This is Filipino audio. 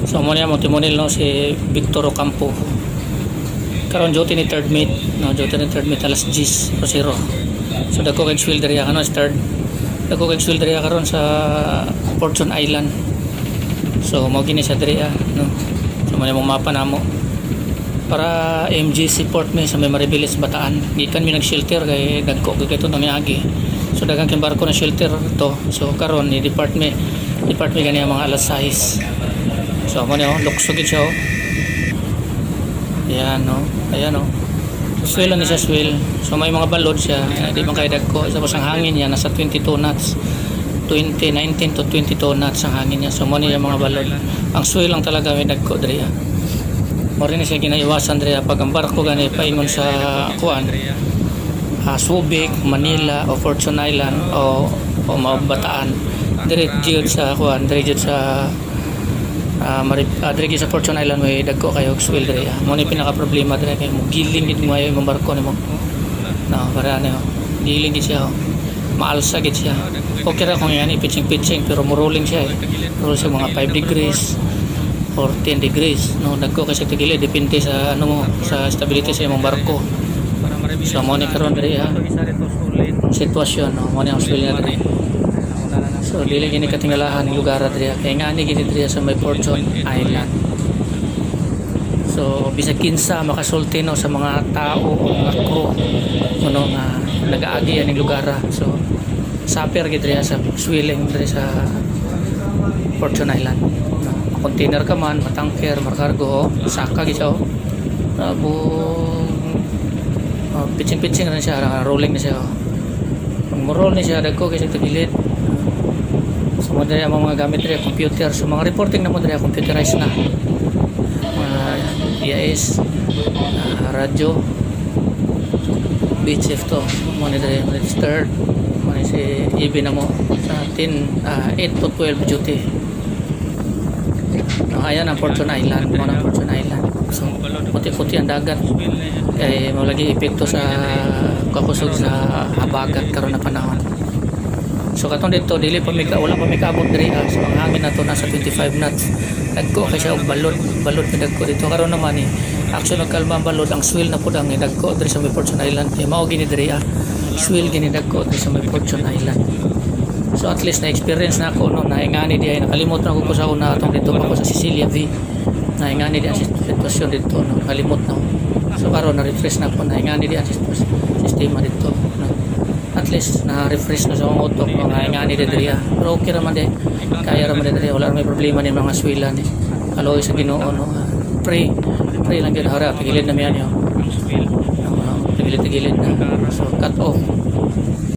So mo niya mo timonil no si Victor Ocampo. Karon duty ni third mate, no, duty ni third mate alas 10:00. So dako kay sweldo diri ano start. Dako kay sweldo diri karon sa Fortune Island. So mao gini sa diri no. So mo mo mapa namo para MGC Port me sa may Maribeles Bataan. Gikan mi nag-shelter kay dagko kay to nang agi. So daghang kay barko na shelter to. So karon ni department gani mga alas 6. So mo ni lukso gid siya Ayan no. Ayan no. Swell ni siya swell. So may mga balod siya. Di man kay dagko. Tapos ang hangin niya nasa 22 knots. 19 to 22 knots ang hangin niya. So mo ni mga balod. Ang swell lang talaga may dagko diri. Mo rin siya ginaiwasan diri pag ang barko gani paingon sa kuan. Subic, Manila o Fortune Island o Bataan. Diri jud sa kuan, diri jud sa diri sa Fortune Island may dagko kayo swell diri. Mo ni pinaka problema diri kay mo giling gid mo yung barko nimo. No, para ano, giling gid siya. Maalsa gid siya. Okay ra kung yan pitching pero mo rolling siya. Roll sa mga 5 degrees or 10 degrees. No, dagko kasi tigili depende sa ano mo, sa stability sa imong barko. So mo ni karon diri sitwasyon no, mo ni ang swell niya diri. So dili gini katingalahan ng lugar diri kay ngani gini diri sa may Fortune Island. So bisag kinsa makasulti no sa mga tao o mga crew kuno nga nagaagi aning lugar. So saper gid diri sa swelling diri sa Fortune Island. No, container ka man, tanker, markargo, saka gid siya. Pitching na siya, rolling na siya. Pag mo-roll na siya, dagko kasi tagilid. So mo diri ang mga gamit diri computer. So mga reporting na mo diri computerized na. EIS, radyo, BHF to. Mo ni diri registered. Mo ni si EB na mo sa 8 to 12 duty. No, ayan ang Fortune Island, mo na Fortune Island. So puti-puti ang dagat. Kay mo lagi epekto sa kakusog sa habagat karon na panahon. So katong dito dili pa wala pa mikabot diri so ang hangin nato nasa 25 knots. Dagko kay siya og balod pa dagko dito karon naman ni action og kalma ang balod ang swell na pud ang dagko diri sa may Fortune Island. Kay mao gini diri swell gini dagko diri sa may Fortune Island. So at least na experience na ako no naingani di ay nakalimot na ko sa una atong dito pa ko sa Sicilia V. Naingani di ang sitwasyon dito no kalimot na. So karon na refresh na ko naingani di ang sistema dito no. At least na-refresh na sa mga utok mga ingani diri. Pero okay raman di. Kaya raman diri wala may problema ni mga swilan ni. Kaloy sa Ginoo no. Pray lang gid hara tigilid na miyan yo. Tigilid na. So cut off.